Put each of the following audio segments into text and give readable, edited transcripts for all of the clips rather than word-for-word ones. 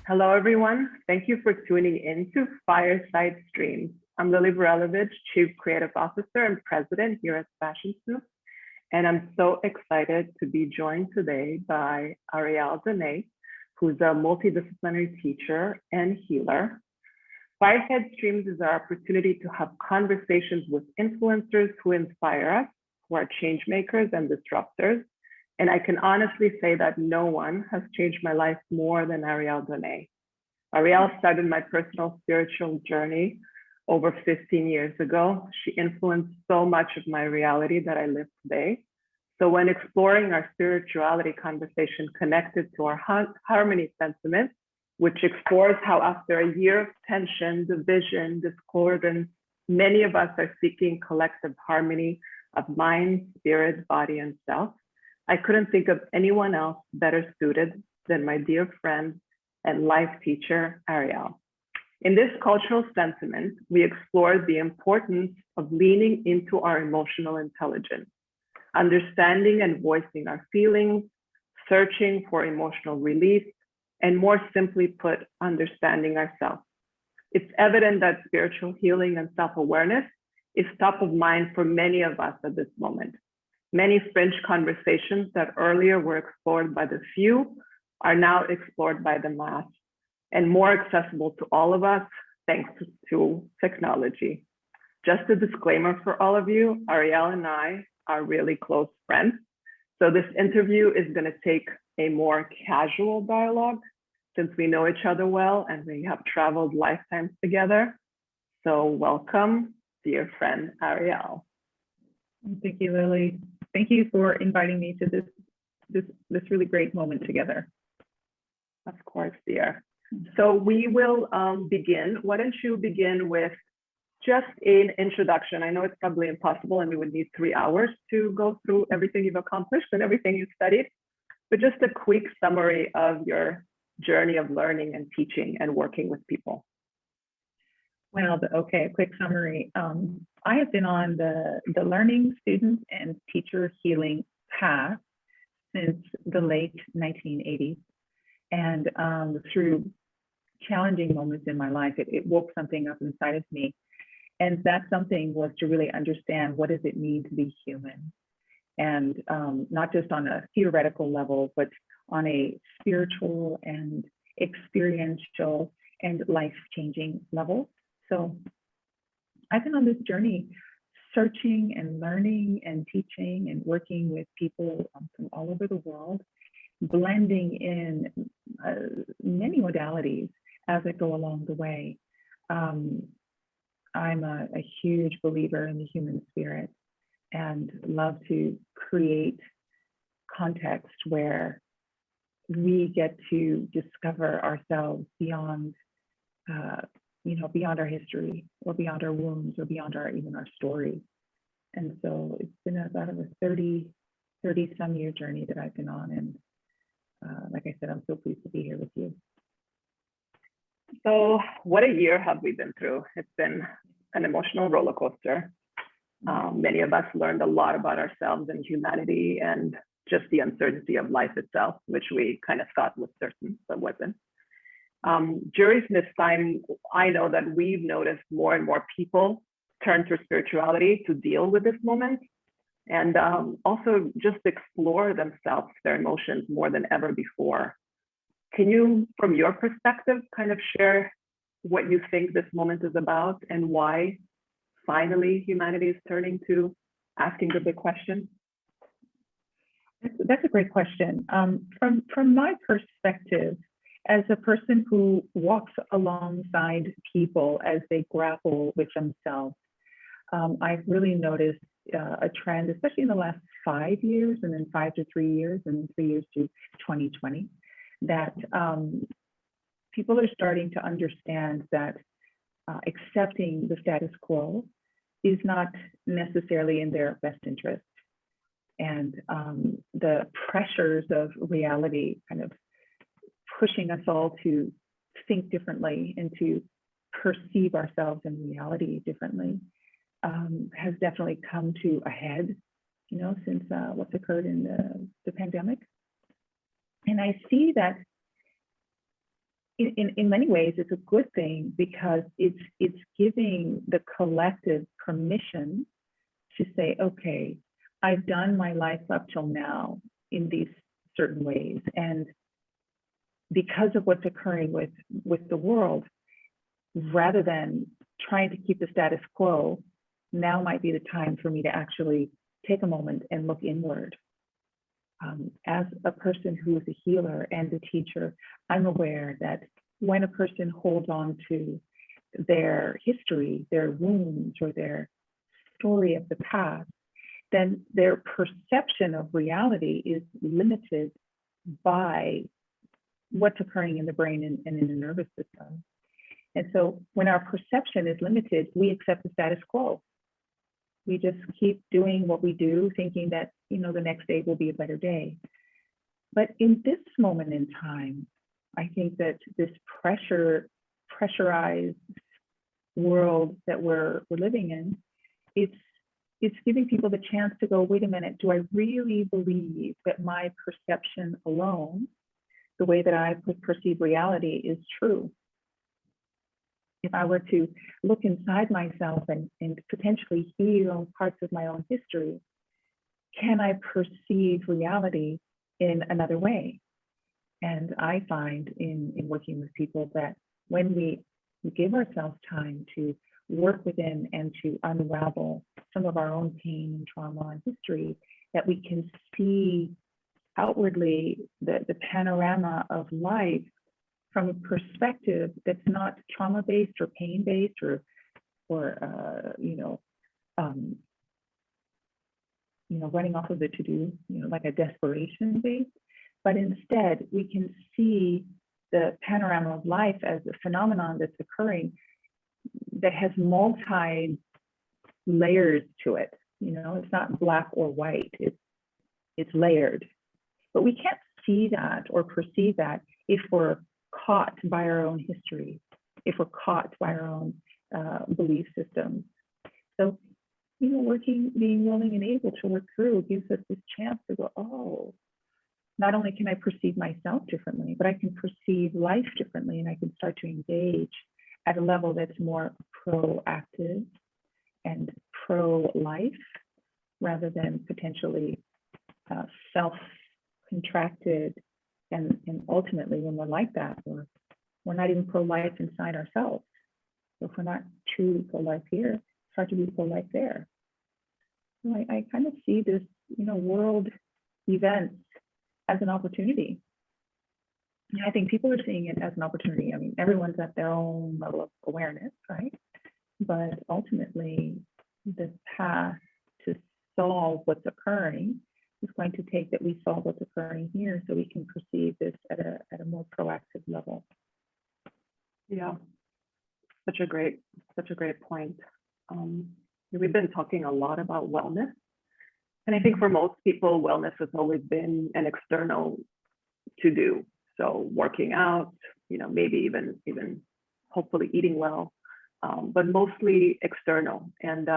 Hello, everyone. Thank you for tuning in to Fireside Streams. I'm Lily Varelovich, Chief Creative Officer and President here at Fashion Snoops, and I'm so excited to be joined today by Ariel Daunay, who's a multidisciplinary teacher and healer. Fireside Streams is our opportunity to have conversations with influencers who inspire us, who are changemakers and disruptors. And I can honestly say that no one has changed my life more than Ariel Daunay. Ariel started my personal spiritual journey over 15 years ago. She influenced so much of my reality that I live today. So when exploring our spirituality conversation connected to our harmony sentiment, which explores how after a year of tension, division, discordance, many of us are seeking collective harmony of mind, spirit, body, and self, I couldn't think of anyone else better suited than my dear friend and life teacher, Ariel. In this cultural sentiment, we explored the importance of leaning into our emotional intelligence, understanding and voicing our feelings, searching for emotional relief, and more simply put, understanding ourselves. It's evident that spiritual healing and self-awareness is top of mind for many of us at this moment. Many fringe conversations that earlier were explored by the few are now explored by the mass and more accessible to all of us thanks to technology. Just a disclaimer for all of you, Ariel and I are really close friends. So this interview is going to take a more casual dialogue since we know each other well and we have traveled lifetimes together. So welcome, dear friend Ariel. Thank you, Lily. Thank you for inviting me to this really great moment together. Of course, dear. So we will begin. Why don't you begin with just an introduction? I know it's probably impossible and we would need 3 hours to go through everything you've accomplished and everything you've studied, but just a quick summary of your journey of learning and teaching and working with people. Well, okay, a quick summary. I have been on the learning, student, and teacher healing path since the late 1980s. And through challenging moments in my life, it woke something up inside of me. And that something was to really understand, what does it mean to be human? And not just on a theoretical level, but on a spiritual and experiential and life-changing level. So I've been on this journey, searching and learning and teaching and working with people from all over the world, blending in many modalities as I go along the way. I'm a huge believer in the human spirit and love to create context where we get to discover ourselves beyond beyond our history or beyond our wounds or beyond even our stories. And so it's been about a 30 some year journey that I've been on. And like I said, I'm so pleased to be here with you. So what a year have we been through? It's been an emotional roller coaster. Many of us learned a lot about ourselves and humanity and just the uncertainty of life itself, which we kind of thought was certain, but wasn't. During this time, I know that we've noticed more and more people turn to spirituality to deal with this moment and also just explore themselves, their emotions more than ever before. Can you, from your perspective, kind of share what you think this moment is about and why finally humanity is turning to asking the big question? That's a great question. From my perspective, as a person who walks alongside people as they grapple with themselves, I've really noticed a trend, especially in the last 5 years, and then 5 to 3 years, and then 3 years to 2020, that people are starting to understand that accepting the status quo is not necessarily in their best interest. And the pressures of reality kind of pushing us all to think differently and to perceive ourselves in reality differently has definitely come to a head, since what's occurred in the pandemic. And I see that in many ways, it's a good thing because it's giving the collective permission to say, okay, I've done my life up till now in these certain ways, and because of what's occurring with the world, rather than trying to keep the status quo, now might be the time for me to actually take a moment and look inward. As a person who is a healer and a teacher, I'm aware that when a person holds on to their history, their wounds, or their story of the past, then their perception of reality is limited by what's occurring in the brain and in the nervous system. And so when our perception is limited, we accept the status quo. We just keep doing what we do, thinking that, you know, the next day will be a better day. But in this moment in time, I think that this pressurized world that we're living in, it's giving people the chance to go, wait a minute, do I really believe that my perception alone, the way that I perceive reality, is true? If I were to look inside myself and potentially heal parts of my own history, can I perceive reality in another way? And I find in working with people that when we give ourselves time to work within and to unravel some of our own pain and trauma and history, that we can see outwardly the panorama of life from a perspective that's not trauma-based or pain-based or running off of the to-do, like a desperation base, but instead we can see the panorama of life as a phenomenon that's occurring that has multi layers to it. It's not black or white, it's layered. But we can't see that or perceive that if we're caught by our own history, if we're caught by our own belief systems. So, being willing and able to work through gives us this chance to go, oh, not only can I perceive myself differently, but I can perceive life differently, and I can start to engage at a level that's more proactive and pro-life rather than potentially self-contracted. And ultimately, when we're like that, we're not even pro-life inside ourselves. So if we're not truly pro-life here, it's hard to be pro-life there. So I kind of see this, world events as an opportunity. And I think people are seeing it as an opportunity. I mean, everyone's at their own level of awareness, right? But ultimately, the path to solve what's occurring is going to take that we solve what's occurring here so we can perceive this at a more proactive level. Yeah, such a great point. We've been talking a lot about wellness. And I think for most people, wellness has always been an external to do. So working out, maybe even hopefully eating well, but mostly external. And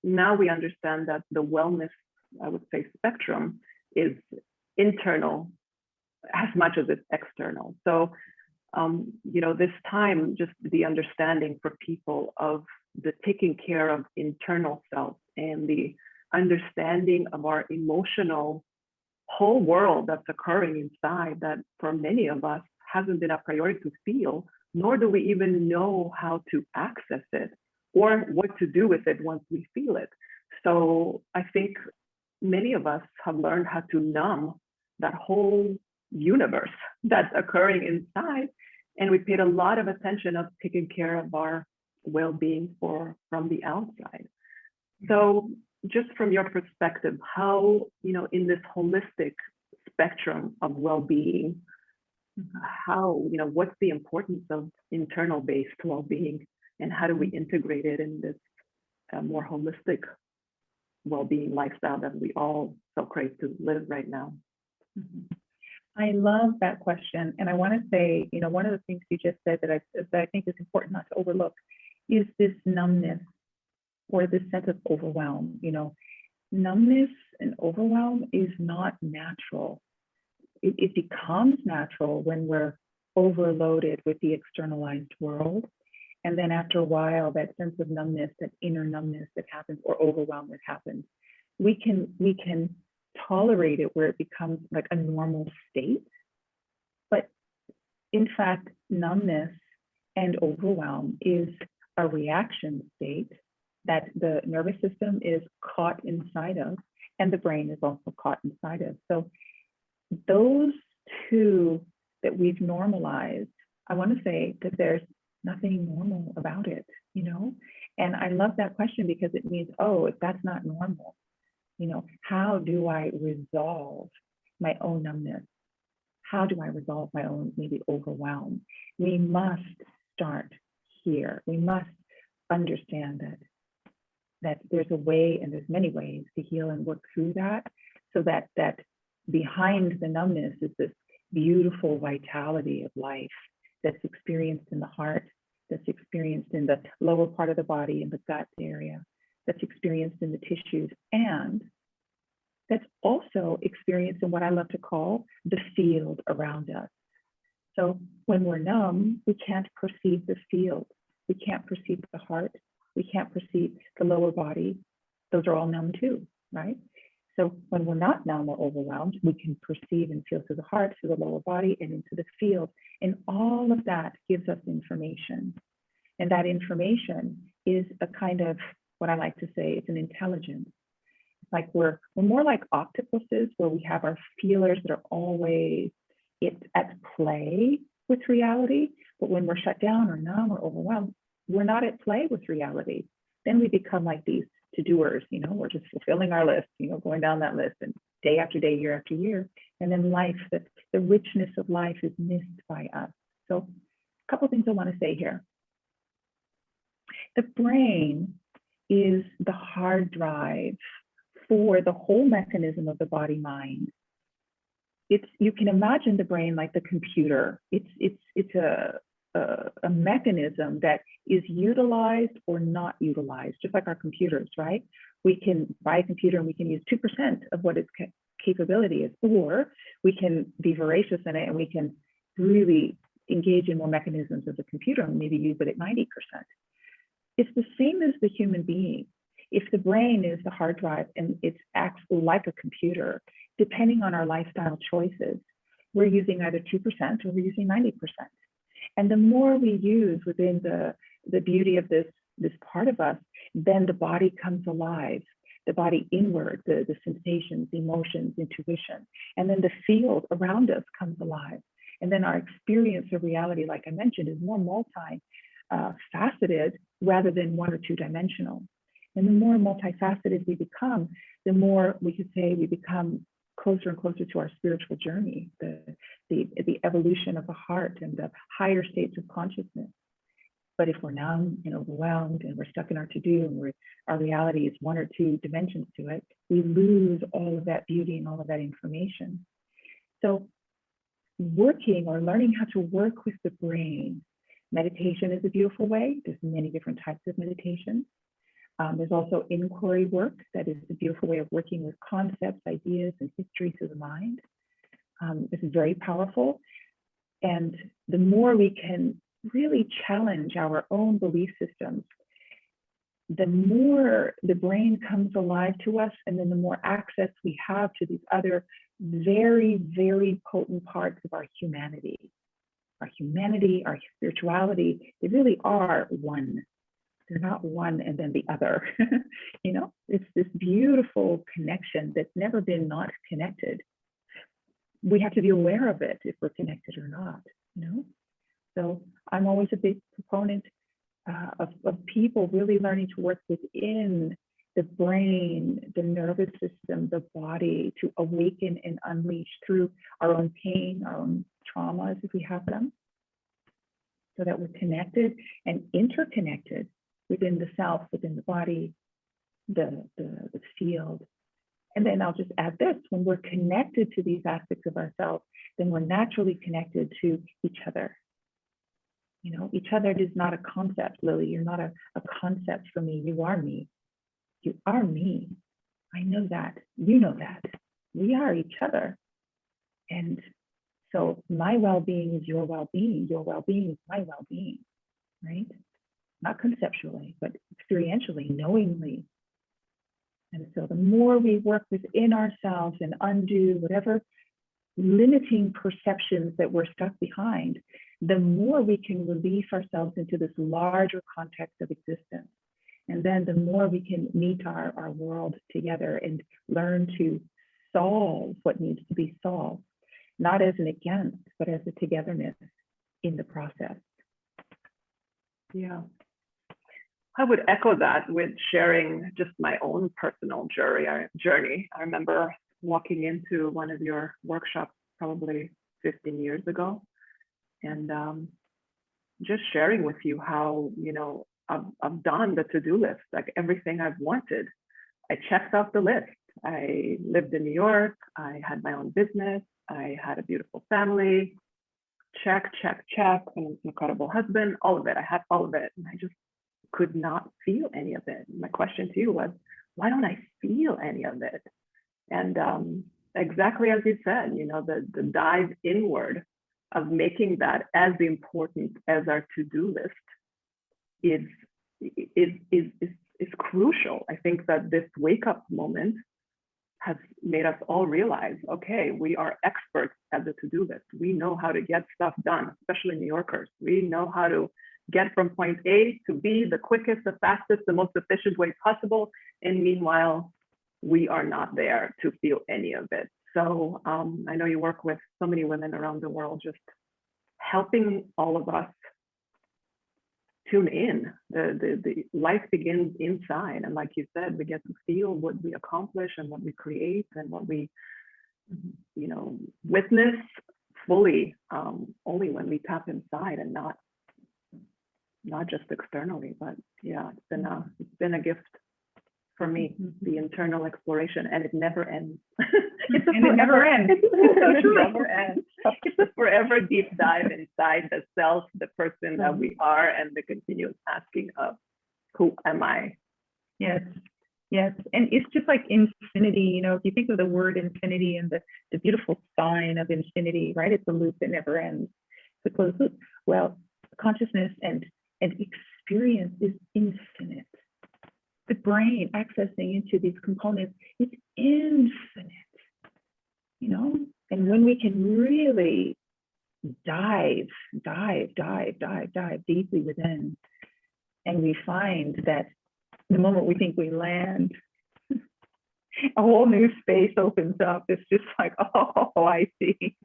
now we understand that the wellness, I would say, spectrum is internal as much as it's external. So, this time, just the understanding for people of the taking care of internal self and the understanding of our emotional whole world that's occurring inside, that for many of us hasn't been a priority to feel, nor do we even know how to access it or what to do with it once we feel it. So I think many of us have learned how to numb that whole universe that's occurring inside. And we paid a lot of attention of taking care of our well-being from the outside. So just from your perspective, how, in this holistic spectrum of well-being, how, what's the importance of internal-based well-being, and how do we integrate it in this more holistic well-being lifestyle that we all so crave to live right now? Mm-hmm. I love that question. And I want to say, one of the things you just said that I think is important not to overlook is this numbness or this sense of overwhelm. Numbness and overwhelm is not natural. It becomes natural when we're overloaded with the externalized world. And then after a while, that sense of numbness, that inner numbness that happens, or overwhelm that happens, we can tolerate it where it becomes like a normal state. But in fact, numbness and overwhelm is a reaction state that the nervous system is caught inside of, and the brain is also caught inside of. So those two that we've normalized, I want to say that there's nothing normal about it, you know? And I love that question because it means, oh, if that's not normal, you know, how do I resolve my own numbness? How do I resolve my own maybe overwhelm? We must start here. We must understand that there's a way, and there's many ways to heal and work through that, so that behind the numbness is this beautiful vitality of life that's experienced in the heart, that's experienced in the lower part of the body, in the gut area, that's experienced in the tissues, and that's also experienced in what I love to call the field around us. So when we're numb, we can't perceive the field. We can't perceive the heart. We can't perceive the lower body. Those are all numb too, right? So when we're not numb or overwhelmed, we can perceive and feel through the heart, through the lower body, and into the field. And all of that gives us information. And that information is a kind of, what I like to say, it's an intelligence. It's like we're more like octopuses, where we have our feelers that are always at play with reality. But when we're shut down or numb or overwhelmed, we're not at play with reality. Then we become like these to-doers, you know, we're just fulfilling our list, you know, going down that list, and day after day, year after year. And then life, the richness of life is missed by us. So a couple of things I want to say here. The brain is the hard drive for the whole mechanism of the body-mind. You can imagine the brain like the computer. It's a mechanism that is utilized or not utilized, just like our computers, right? We can buy a computer and we can use 2% of what its capability is, or we can be voracious in it and we can really engage in more mechanisms of the computer and maybe use it at 90%. It's the same as the human being. If the brain is the hard drive and it acts like a computer, depending on our lifestyle choices, we're using either 2% or we're using 90%. And the more we use within the beauty of this part of us, then the body comes alive, the body inward, the sensations, emotions, intuition, and then the field around us comes alive. And then our experience of reality, like I mentioned, is more multi-faceted rather than one or two dimensional. And the more multifaceted we become, the more we could say we become closer and closer to our spiritual journey, the evolution of the heart and the higher states of consciousness. But if we're numb and overwhelmed and we're stuck in our to-do and our reality is one or two dimensions to it, we lose all of that beauty and all of that information. So working or learning how to work with the brain, meditation is a beautiful way. There's many different types of meditation. There's also inquiry work that is a beautiful way of working with concepts, ideas, and history through the mind. This is very powerful. And the more we can really challenge our own belief systems, the more the brain comes alive to us, and then the more access we have to these other very, very potent parts of our humanity. Our humanity, our spirituality, they really are one. They're not one and then the other. You know, it's this beautiful connection that's never been not connected. We have to be aware of it if we're connected or not, you know? So I'm always a big proponent of people really learning to work within the brain, the nervous system, the body, to awaken and unleash through our own pain, our own traumas if we have them, so that we're connected and interconnected within the self, within the body, the field. And then I'll just add this, when we're connected to these aspects of ourselves, then we're naturally connected to each other. You know, each other is not a concept, Lily. You're not a concept for me. You are me. You are me. I know that. You know that. We are each other. And So my well-being is your well-being is my well-being, right? Not conceptually, but experientially, knowingly. And so the more we work within ourselves and undo whatever limiting perceptions that we're stuck behind, the more we can release ourselves into this larger context of existence. And then the more we can meet our world together and learn to solve what needs to be solved, not as an against, but as a togetherness in the process. Yeah. I would echo that with sharing just my own personal journey. I remember walking into one of your workshops probably 15 years ago, and just sharing with you how, you know, I've done the to-do list, like everything I've wanted. I checked off the list. I lived in New York. I had my own business. I had a beautiful family. Check, check, check. An incredible husband, all of it. I had all of it. And I just could not feel any of it. My question to you was, why don't I feel any of it? And exactly as you said, you know, the dive inward of making that as important as our to-do list is crucial. I think that this wake-up moment has made us all realize, okay, we are experts at the to-do list. We know how to get stuff done, especially New Yorkers. We know how to get from point A to B the quickest, the fastest, the most efficient way possible. And meanwhile, we are not there to feel any of it. So I know you work with so many women around the world, just helping all of us tune in. The life begins inside. And like you said, we get to feel what we accomplish and what we create and what we, you know, witness fully only when we tap inside and not just externally. But yeah, it's been a gift for me, the internal exploration, and it never ends. It never ends. It's a forever deep dive inside the self, the person that we are, and the continuous asking of, who am I? Yes, yes. And it's just like infinity, you know, if you think of the word infinity and the beautiful sign of infinity, right? It's a loop that never ends. It's a closed loop. Well, consciousness and experience is infinite. The brain accessing into these components is infinite, you know? And when we can really dive deeply within, and we find that the moment we think we land, a whole new space opens up. It's just like, oh, I see.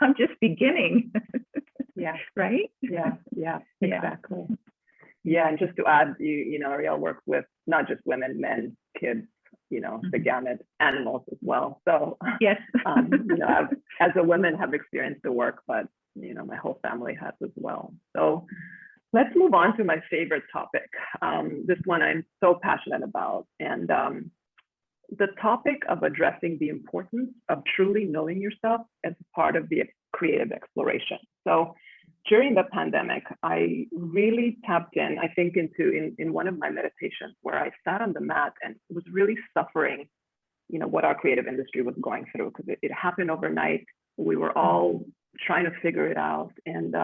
I'm just beginning. Yeah. Right? Yeah, exactly. Yeah, and just to add, you know, Ariel works with not just women, men, kids, you know, the gamut, animals as well. So yes, you know, as a woman, have experienced the work, but you know, my whole family has as well. So let's move on to my favorite topic. This one I'm so passionate about, and the topic of addressing the importance of truly knowing yourself as part of the creative exploration. So during the pandemic, I really tapped in, I think, in one of my meditations where I sat on the mat and was really suffering, you know, what our creative industry was going through, because it happened overnight. We were all trying to figure it out. And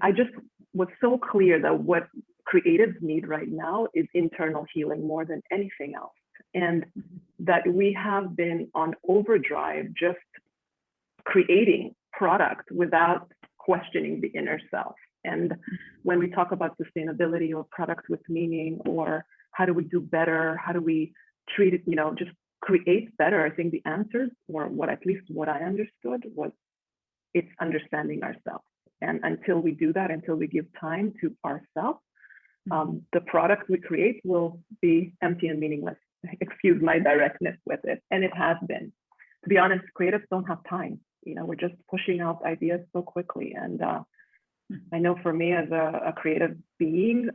I just was so clear that what creatives need right now is internal healing more than anything else. And that we have been on overdrive, just creating product without questioning the inner self. And when we talk about sustainability or product with meaning, or how do we do better, how do we treat it, you know, just create better, I think the answers, or at least what I understood, was it's understanding ourselves. And until we do that, until we give time to ourselves, the product we create will be empty and meaningless. Excuse my directness with it. And it has been. To be honest, creatives don't have time. You know, we're just pushing out ideas so quickly. And I know for me as a creative being,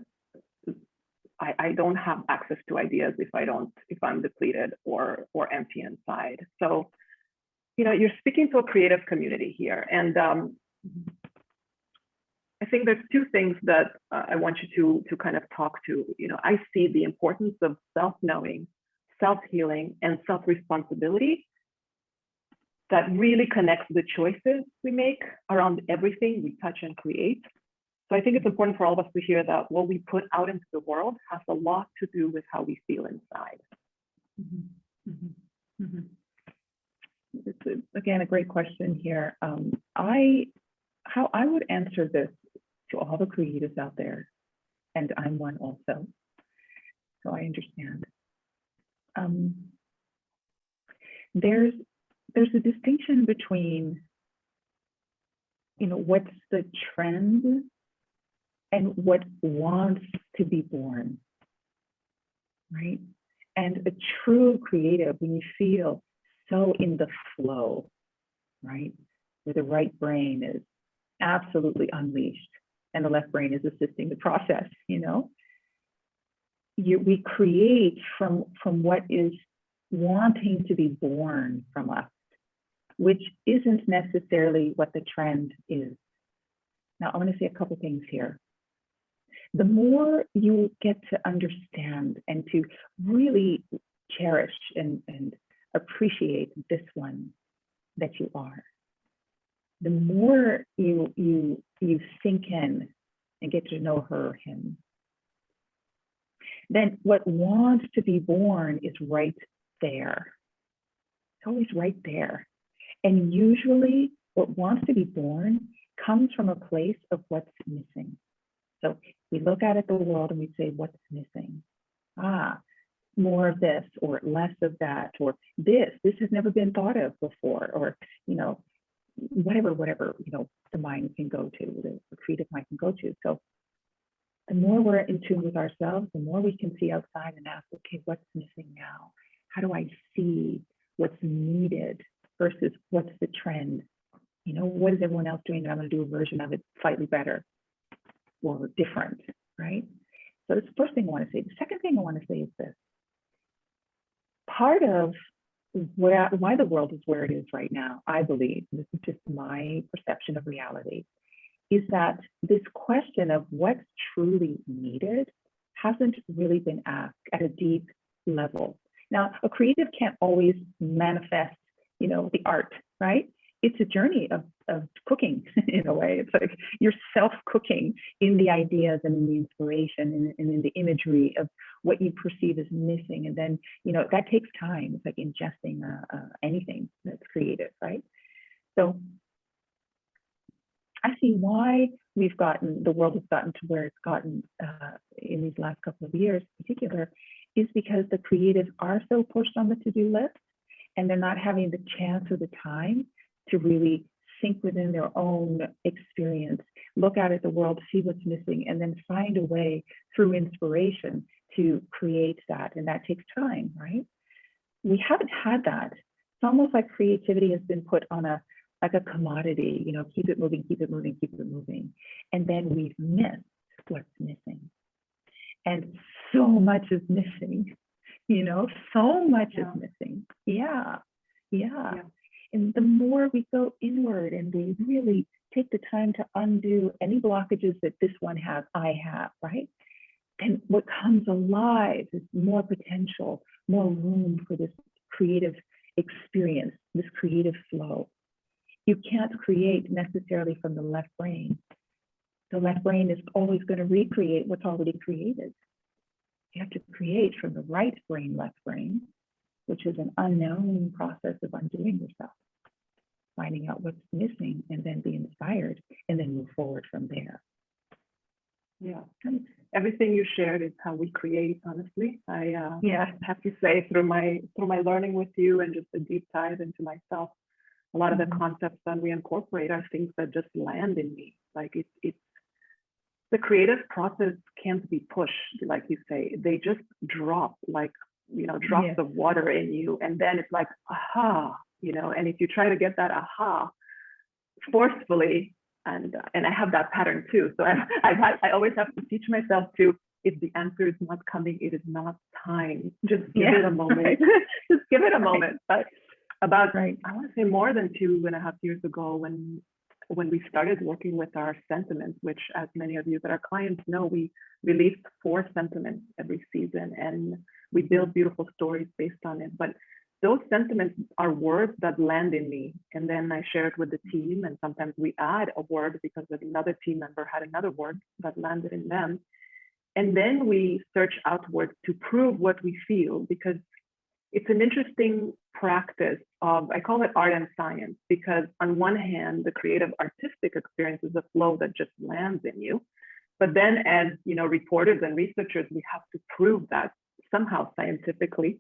I don't have access to ideas if I'm depleted or empty inside. So, you know, you're speaking to a creative community here. And I think there's two things that I want you to kind of talk to. You know, I see the importance of self-knowing, self-healing, and self-responsibility that really connects the choices we make around everything we touch and create. So I think it's important for all of us to hear that what we put out into the world has a lot to do with how we feel inside. Mm-hmm. Mm-hmm. Mm-hmm. It's again a great question here. How I would answer this to all the creatives out there, and I'm one also, so I understand. There's a distinction between, what's the trend and what wants to be born, right? And a true creative, when you feel so in the flow, right, where the right brain is absolutely unleashed and the left brain is assisting the process, we create from what is wanting to be born from us, which isn't necessarily what the trend is. Now, I want to say a couple things here. The more you get to understand and to really cherish and appreciate this one that you are, the more you sink in and get to know her or him, then what wants to be born is right there. It's always right there. And usually what wants to be born comes from a place of what's missing. So we look out at the world and we say, what's missing? More of this, or less of that, or this has never been thought of before, or, whatever, the mind can go to, the creative mind can go to. So the more we're in tune with ourselves, the more we can see outside and ask, okay, what's missing now? How do I see what's needed versus what's the trend? What is everyone else doing? And I'm going to do a version of it slightly better or different, right? So that's the first thing I want to say. The second thing I want to say is this. Part of why the world is where it is right now, I believe, this is just my perception of reality, is that this question of what's truly needed hasn't really been asked at a deep level. Now, a creative can't always manifest, the art, right? It's a journey of cooking in a way. It's like you're self-cooking in the ideas and in the inspiration and in the imagery of what you perceive as missing. And then, that takes time. It's like ingesting anything that's creative, right? So I see why the world has gotten to where it's gotten in these last couple of years in particular, is because the creatives are so pushed on the to-do list and they're not having the chance or the time to really sink within their own experience, look out at the world, see what's missing, and then find a way through inspiration to create that. And that takes time, right? We haven't had that. It's almost like creativity has been put on a commodity, keep it moving, keep it moving, keep it moving. And then we've missed what's missing. And so much is missing, so much is missing. Yeah. And the more we go inward and we really take the time to undo any blockages that this one has, I have, right? Then what comes alive is more potential, more room for this creative experience, this creative flow. You can't create necessarily from the left brain. The left brain is always going to recreate what's already created. You have to create from the right brain, left brain, which is an unknown process of undoing yourself, finding out what's missing, and then be inspired, and then move forward from there. Yeah, everything you shared is how we create. Honestly, I have to say, through my learning with you and just a deep dive into myself, a lot of the concepts that we incorporate are things that just land in me. Like it's the creative process can't be pushed, like you say. They just drop, like drops of water in you, and then it's like aha, And if you try to get that aha forcefully, and I have that pattern too. So I always have to teach myself to, if the answer is not coming, it is not time. Just give it a moment. Right. Just give it a moment. But I want to say more than 2.5 years ago, when we started working with our sentiments, which, as many of you that are clients know, we release 4 sentiments every season, and we build beautiful stories based on it. But those sentiments are words that land in me. And then I share it with the team. And sometimes we add a word because another team member had another word that landed in them. And then we search outward to prove what we feel, because it's an interesting practice of, I call it art and science, because on one hand, the creative artistic experience is a flow that just lands in you. But then as reporters and researchers, we have to prove that somehow scientifically.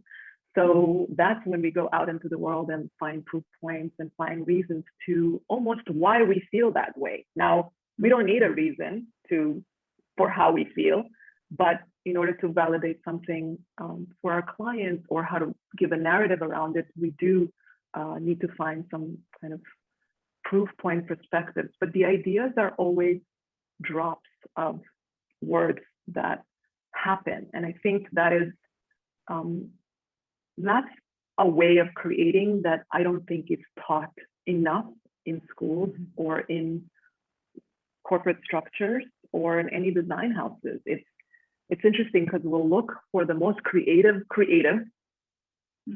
So that's when we go out into the world and find proof points and find reasons to almost why we feel that way. Now, we don't need a reason for how we feel, but in order to validate something for our clients or how to give a narrative around it, we do need to find some kind of proof point perspectives. But the ideas are always drops of words that happen. And I think that is, that's a way of creating that I don't think is taught enough in schools or in corporate structures or in any design houses. It's interesting because we'll look for the most creative,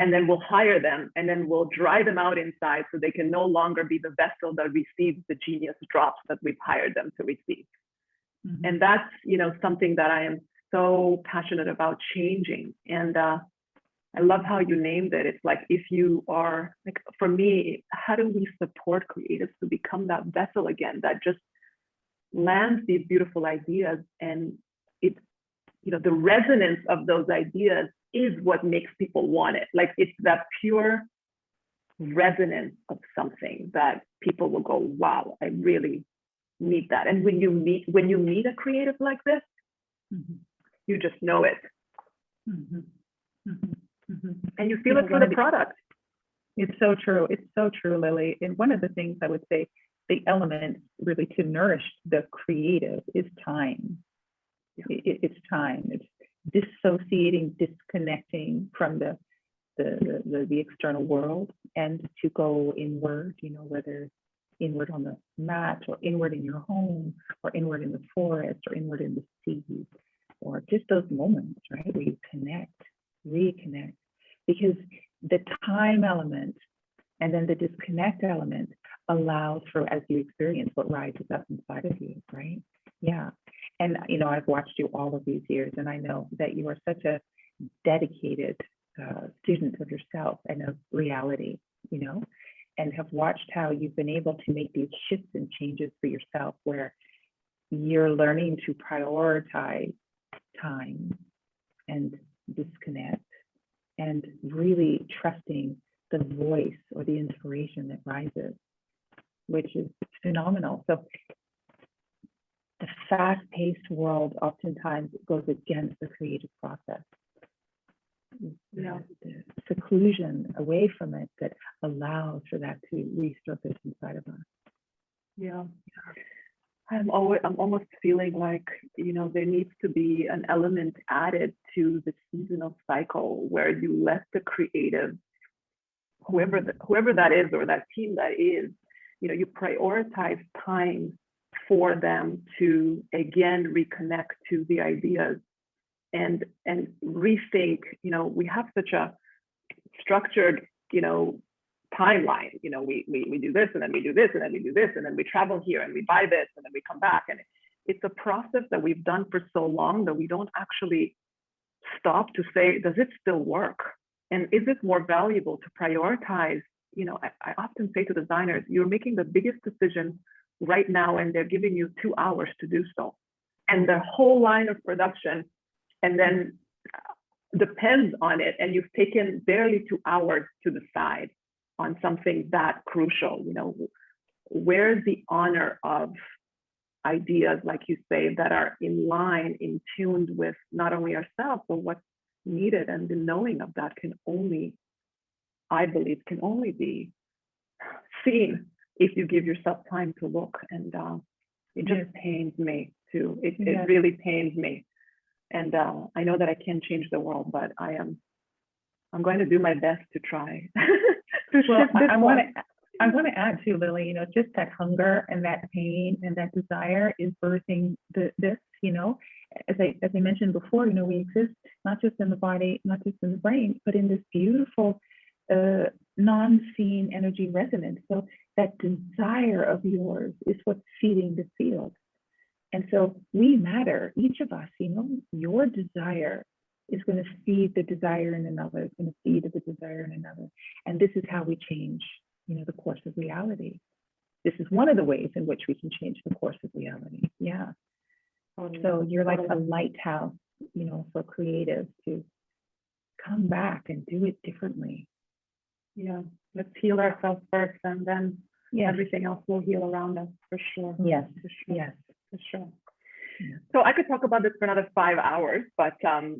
and then we'll hire them, and then we'll dry them out inside so they can no longer be the vessel that receives the genius drops that we've hired them to receive. Mm-hmm. And that's something that I am so passionate about changing. And I love how you named it. It's like, if you are, like, for me, how do we support creatives to become that vessel again that just lands these beautiful ideas? And it's, the resonance of those ideas is what makes people want it. Like, it's that pure resonance of something that people will go, wow, I really need that. And when you meet a creative like this, mm-hmm. you just know it. Mm-hmm. Mm-hmm. Mm-hmm. And you feel it for the product. It's so true. It's so true, Lily. And one of the things I would say, the element really to nourish the creative is time. Yeah. It's time. It's dissociating, disconnecting from the external world, and to go inward, whether inward on the mat, or inward in your home, or inward in the forest, or inward in the sea, or just those moments, right, where you connect, reconnect. Because the time element and then the disconnect element allows for, as you experience, what rises up inside of you, right? Yeah. And, I've watched you all of these years, and I know that you are such a dedicated student of yourself and of reality, and have watched how you've been able to make these shifts and changes for yourself, where you're learning to prioritize time and disconnect, and really trusting the voice or the inspiration that rises, which is phenomenal. So the fast-paced world oftentimes goes against the creative process. Yeah. The seclusion away from it that allows for that to resurface inside of us. Yeah. I'm almost feeling like, there needs to be an element added to the seasonal cycle where you let the creative, whoever that is, or that team that is, you prioritize time for them to again reconnect to the ideas and rethink. We have such a structured, timeline. We do this, and then we do this, and then we do this, and then we travel here, and we buy this, and then we come back. And it's a process that we've done for so long that we don't actually stop to say, does it still work? And is it more valuable to prioritize? I often say to designers, you're making the biggest decision right now, and they're giving you 2 hours to do so. And the whole line of production, and then depends on it. And you've taken barely 2 hours to decide on something that crucial. Where's the honor of ideas, like you say, that are in line, in tuned with not only ourselves, but what's needed? And the knowing of that can only, I believe, can only be seen if you give yourself time to look. And it just pains me too. It really pains me. And I know that I can't change the world, but I'm going to do my best to try. Well, I want to add too, Lily, just that hunger and that pain and that desire is birthing this, as I mentioned before, we exist not just in the body, not just in the brain, but in this beautiful non-seen energy resonance. So that desire of yours is what's feeding the field. And so we matter, each of us, you know, your desire is going to feed the desire in another, it's going to feed the desire in another. And this is how we change, you know, the course of reality. This is one of the ways in which we can change the course of reality. Yeah. So you're like a lighthouse, you know, for creatives to come back and do it differently. Yeah, let's heal ourselves first, and then everything else will heal around us, for sure. Yes, for sure. Yes, for sure. Yeah. So I could talk about this for another 5 hours, but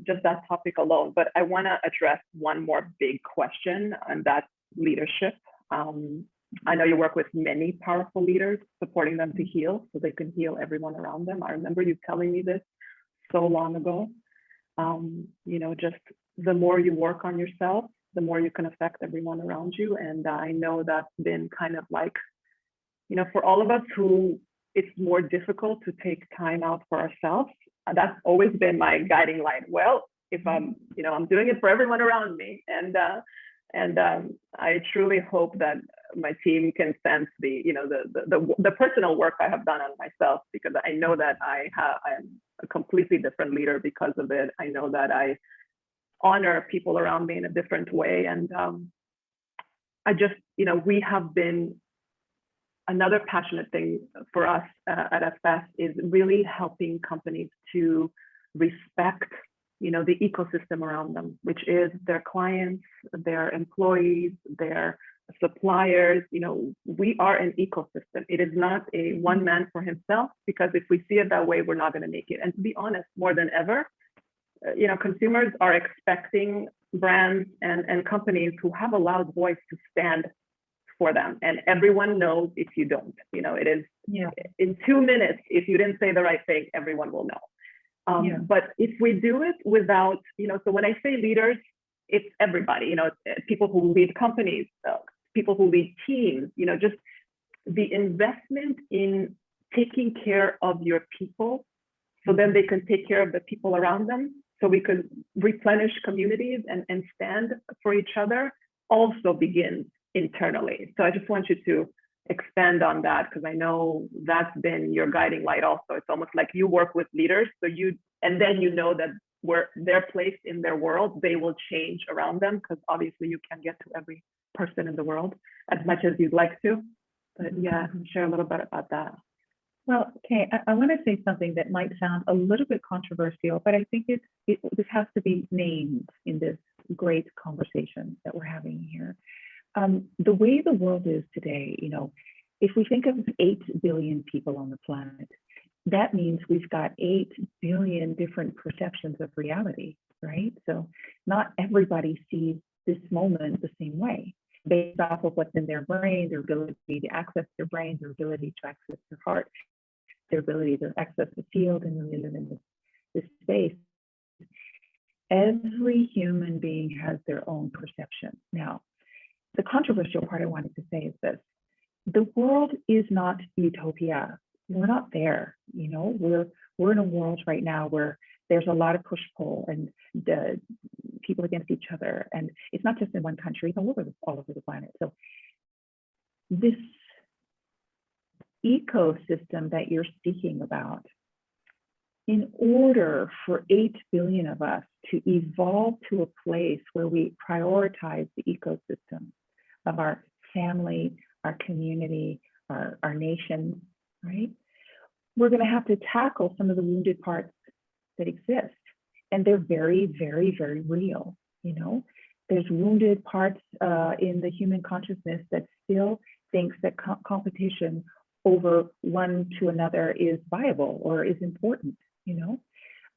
just that topic alone. But I want to address one more big question, and that's leadership. I know you work with many powerful leaders, supporting them to heal so they can heal everyone around them. I remember you telling me this so long ago. You know, just the more you work on yourself, the more you can affect everyone around you. And I know that's been kind of like, you know, for all of us who it's more difficult to take time out for ourselves, that's always been my guiding light. Well, if I'm, you know, I'm doing it for everyone around me. And I truly hope that my team can sense the, you know, the personal work I have done on myself, because I know that I'm a completely different leader because of it. I know that I honor people around me in a different way. And I just, you know, we have been, another passionate thing for us at FS is really helping companies to respect, you know, the ecosystem around them, which is their clients, their employees, their suppliers. You know, we are an ecosystem. It is not a one man for himself, because if we see it that way, we're not going to make it. And to be honest, more than ever, you know, consumers are expecting brands and companies who have a loud voice to stand for them. And everyone knows if you don't, you know, it is in 2 minutes, if you didn't say the right thing, everyone will know. But if we do it without, you know, so when I say leaders, it's everybody, you know, people who lead companies, people who lead teams, you know, just the investment in taking care of your people, so then they can take care of the people around them, so we could replenish communities and stand for each other, also begins internally. So I just want you to expand on that, because I know that's been your guiding light also. It's almost like you work with leaders, so and then you know that where they're placed in their world, they will change around them, because obviously you can't get to every person in the world as much as you'd like to. But yeah, share a little bit about that. Well, okay, I want to say something that might sound a little bit controversial, but I think this has to be named in this great conversation that we're having here. The way the world is today, you know, if we think of 8 billion people on the planet, that means we've got 8 billion different perceptions of reality, right? So not everybody sees this moment the same way, based off of what's in their brain, their ability to access their brain, their ability to access their heart, their ability to access the field and really live in this space. Every human being has their own perception. Now, the controversial part I wanted to say is this: the world is not utopia. We're not there. You know, we're in a world right now where there's a lot of push-pull and the people against each other, and it's not just in one country; it's all over the planet. So this ecosystem that you're speaking about, in order for 8 billion of us to evolve to a place where we prioritize the ecosystem of our family, our community, our nation, right? We're going to have to tackle some of the wounded parts that exist. And they're very, very, very real. You know, there's wounded parts in the human consciousness that still thinks that competition over one to another is viable or is important. You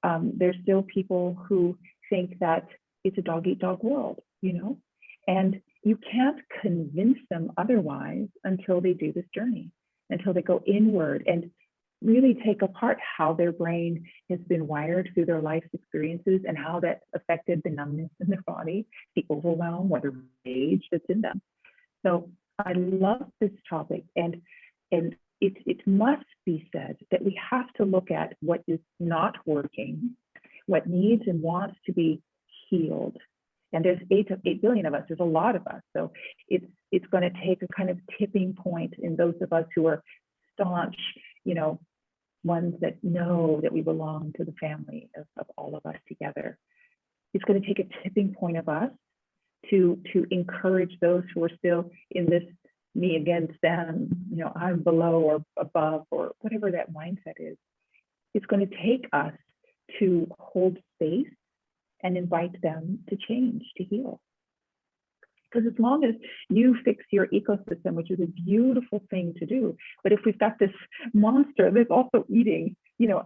know, there's still people who think that it's a dog-eat-dog world, you know, and you can't convince them otherwise until they do this journey, until they go inward and really take apart how their brain has been wired through their life's experiences and how that's affected the numbness in their body, the overwhelm or the rage that's in them. So I love this topic, and it must be said that we have to look at what is not working, what needs and wants to be healed, And there's 8 billion of us. There's a lot of us. So it's going to take a kind of tipping point in those of us who are staunch, ones that know that we belong to the family of all of us together. It's going to take a tipping point of us to encourage those who are still in this me against them, I'm below or above, or whatever that mindset is. It's going to take us to hold space and invite them to change, to heal. Because as long as you fix your ecosystem, which is a beautiful thing to do, but if we've got this monster that's also eating,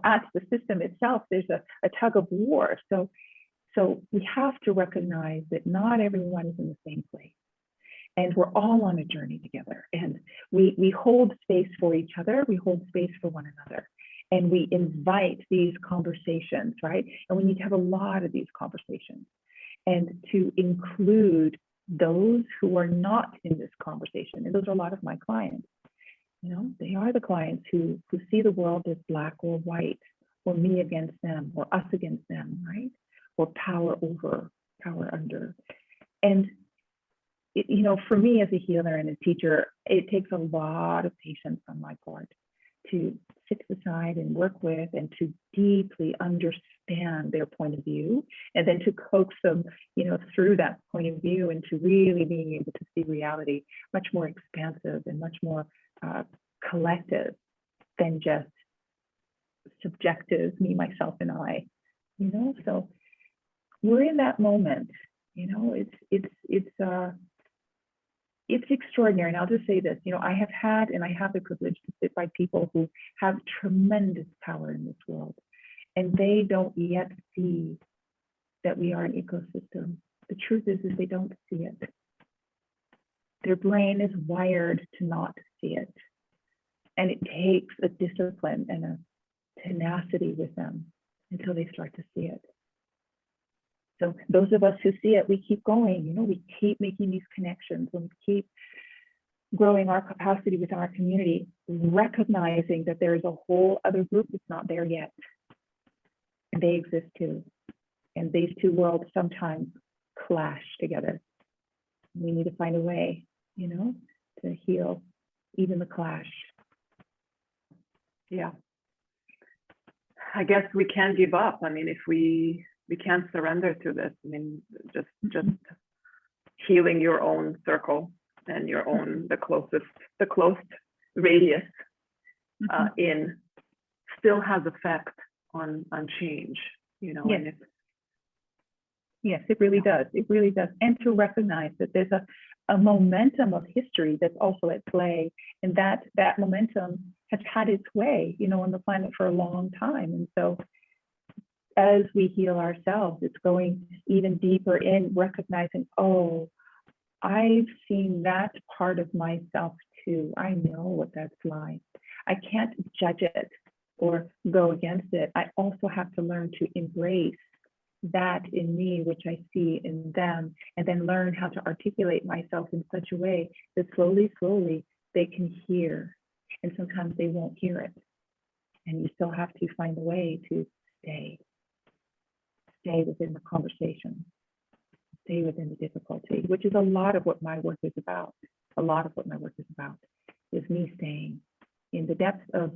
at the system itself, there's a tug of war. So we have to recognize that not everyone is in the same place. And we're all on a journey together. And we hold space for each other, we hold space for one another. And we invite these conversations, right? And we need to have a lot of these conversations. And to include those who are not in this conversation. And those are a lot of my clients. They are the clients who see the world as black or white, or me against them, or us against them, right? Or power over, power under. And for me as a healer and a teacher, it takes a lot of patience on my part to sit aside and work with and to deeply understand their point of view, and then to coax them, through that point of view into really being able to see reality much more expansive and much more collective than just subjective, me, myself, and I, So we're in that moment, it's extraordinary. And I'll just say this, I have had and I have the privilege to sit by people who have tremendous power in this world, and they don't yet see that we are an ecosystem. The truth is they don't see it. Their brain is wired to not see it. And it takes a discipline and a tenacity with them until they start to see it. So those of us who see it, we keep going, we keep making these connections, and we keep growing our capacity within our community, recognizing that there is a whole other group that's not there yet. And they exist too. And these two worlds sometimes clash together. We need to find a way, to heal even the clash. Yeah. I guess we can't give up. If we can't surrender to this. Just healing your own circle and your own, the close radius in still has effect on change, Yes. And Yes, it really does. It really does. And to recognize that there's a momentum of history that's also at play, and that momentum has had its way, on the planet for a long time. And so as we heal ourselves, it's going even deeper in recognizing, oh, I've seen that part of myself too. I know what that's like. I can't judge it or go against it. I also have to learn to embrace that in me, which I see in them, and then learn how to articulate myself in such a way that slowly, slowly they can hear. And sometimes they won't hear it. And you still have to find a way to stay within the conversation, stay within the difficulty, which is a lot of what my work is about. A lot of what my work is about is me staying in the depths of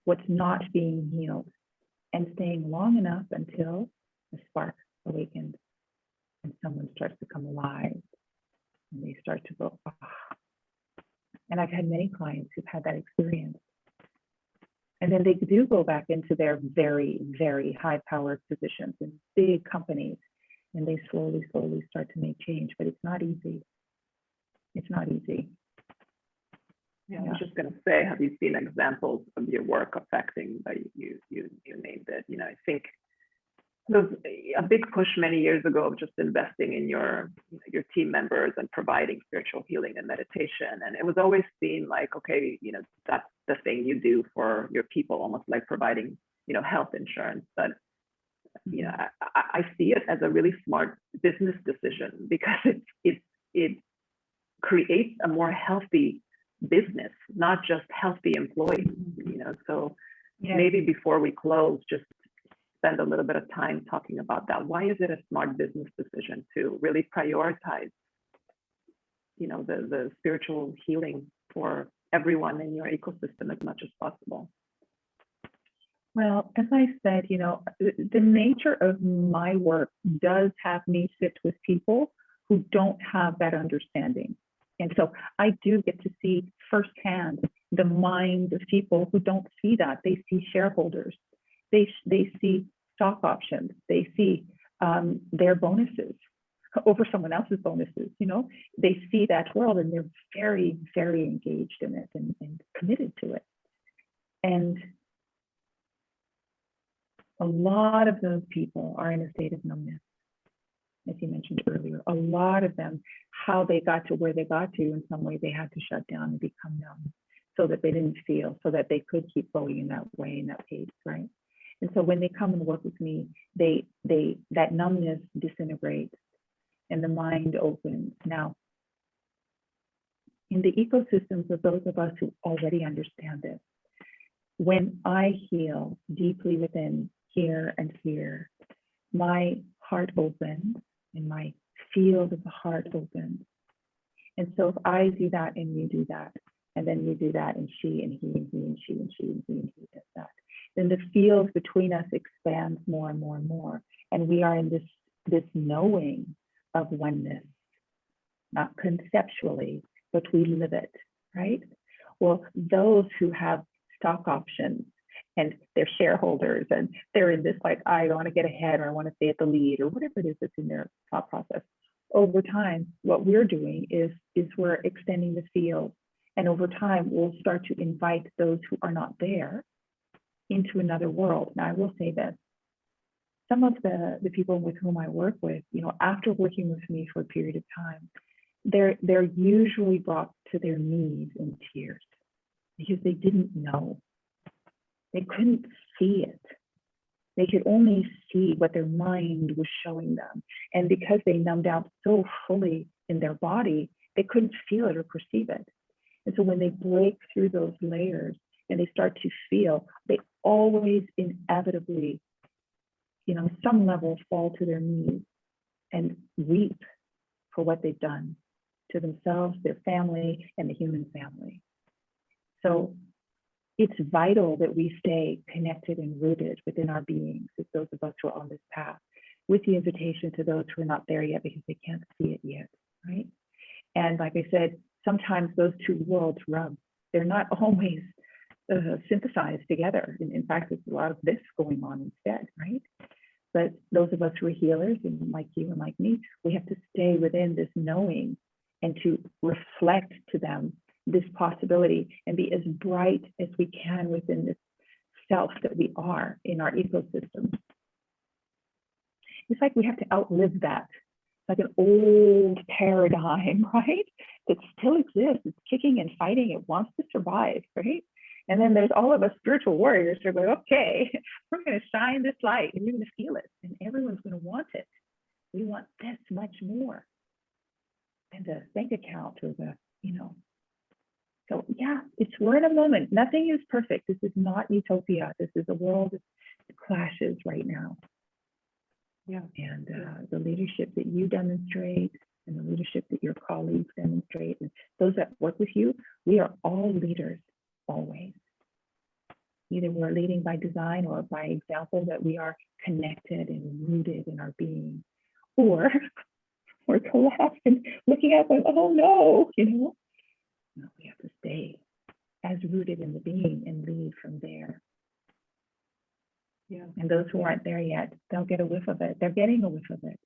what's not being healed and staying long enough until the spark awakens and someone starts to come alive and they start to go, ah. And I've had many clients who've had that experience. And then they do go back into their very, very high-powered positions in big companies, and they slowly, slowly start to make change. But it's not easy. It's not easy. Yeah, I was just going to say, have you seen examples of your work affecting? You named it. I think there was a big push many years ago of just investing in your team members and providing spiritual healing and meditation. And it was always seen like, okay, that's the thing you do for your people, almost like providing, health insurance. But, I see it as a really smart business decision, because it creates a more healthy business, not just healthy employees, So maybe before we close, just spend a little bit of time talking about that. Why is it a smart business decision to really prioritize, the spiritual healing for everyone in your ecosystem as much as possible? Well, as I said, the nature of my work does have me sit with people who don't have that understanding. And so I do get to see firsthand the mind of people who don't see that. They see shareholders, they see stock options, they see their bonuses over someone else's bonuses. They see that world and they're very, very engaged in it and committed to it. And a lot of those people are in a state of numbness, as you mentioned earlier. A lot of them, how they got to where they got to, in some way they had to shut down and become numb so that they didn't feel, so that they could keep going in that way, in that pace, right? And so when they come and work with me, that numbness disintegrates and the mind opens. Now, in the ecosystems of those of us who already understand this, when I heal deeply within, here and here, my heart opens and my field of the heart opens. And so if I do that and you do that, and then you do that, and she and he and he and she and she and he and he does that, then the field between us expands more and more and more. And we are in this knowing of oneness, not conceptually, but we live it, right? Well, those who have stock options and they're shareholders and they're in this, like, I want to get ahead, or I want to stay at the lead, or whatever it is that's in their thought process. Over time, what we're doing is we're extending the field. And over time, we'll start to invite those who are not there into another world. Now, I will say this. Some of the people with whom I work with, after working with me for a period of time, they're usually brought to their knees in tears because they didn't know. They couldn't see it. They could only see what their mind was showing them. And because they numbed out so fully in their body, they couldn't feel it or perceive it. And so when they break through those layers and they start to feel, they always inevitably, some level fall to their knees and weep for what they've done to themselves, their family, and the human family. So it's vital that we stay connected and rooted within our beings, as those of us who are on this path, with the invitation to those who are not there yet because they can't see it yet, right? And like I said, sometimes those two worlds rub. They're not always synthesized together. In fact, there's a lot of this going on instead, right? But those of us who are healers, and like you and like me, we have to stay within this knowing and to reflect to them this possibility and be as bright as we can within this self that we are in our ecosystem. It's like we have to outlive that. It's like an old paradigm, right? That still exists. It's kicking and fighting. It wants to survive, right? And then there's all of us spiritual warriors who are going, okay, we're going to shine this light and you're going to feel it. And everyone's going to want it. We want this much more than the bank account or the, So yeah, we're in a moment. Nothing is perfect. This is not utopia. This is a world that clashes right now. Yeah. And the leadership that you demonstrate and the leadership that your colleagues demonstrate and those that work with you, we are all leaders, always. Either we're leading by design or by example, that we are connected and rooted in our being, or we're collapsed and looking at them, oh no, No, we have to stay as rooted in the being and lead from there. Yeah. And those who aren't there yet, they'll get a whiff of it. They're getting a whiff of it.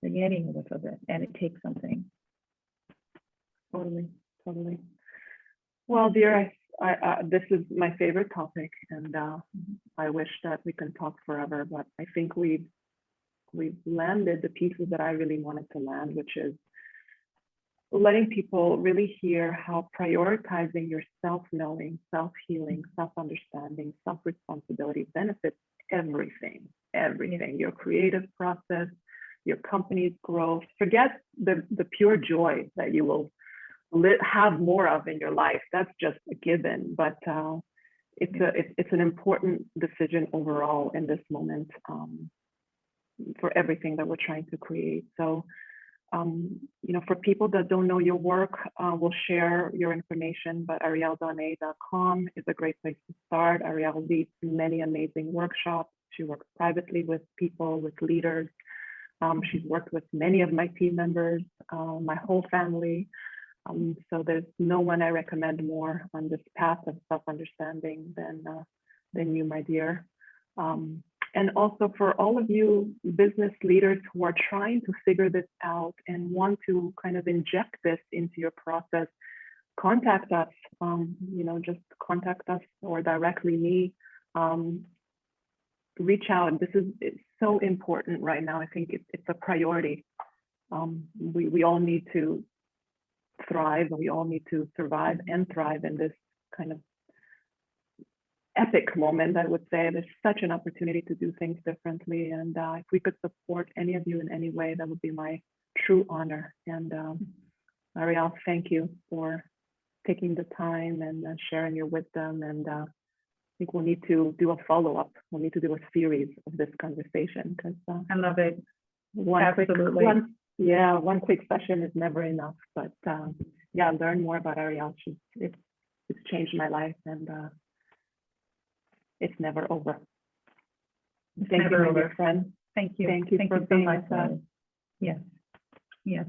They're getting a whiff of it, and it takes something. Totally. Well, dear, I this is my favorite topic, and I wish that we can talk forever, but I think we've landed the pieces that I really wanted to land, which is letting people really hear how prioritizing your self-knowing, self-healing, self-understanding, self-responsibility benefits everything, your creative process, your company's growth. Forget the pure joy that you will have more of in your life. That's just a given. But it's an important decision overall in this moment for everything that we're trying to create. So, you know, for people that don't know your work, we'll share your information, but arieldaunay.com is a great place to start. Ariel leads many amazing workshops. She works privately with people, with leaders. She's worked with many of my team members, my whole family. So there's no one I recommend more on this path of self-understanding than you, my dear. And also for all of you business leaders who are trying to figure this out and want to kind of inject this into your process, contact us, you know, just contact us or directly me. Reach out. It's so important right now. I think it's a priority. We all need to thrive. We all need to survive and thrive in this kind of epic moment, I would say. There's such an opportunity to do things differently. And if we could support any of you in any way, that would be my true honor. And Ariel, thank you for taking the time and sharing your wisdom. And I think we'll need to do a follow-up. We'll need to do a series of this conversation because I love it. One quick session is never enough. But yeah, learn more about Ariel. It's changed my life, and it's never over. Thank you, my dear friend. Thank you. Thank you for so being much. with us. Yes.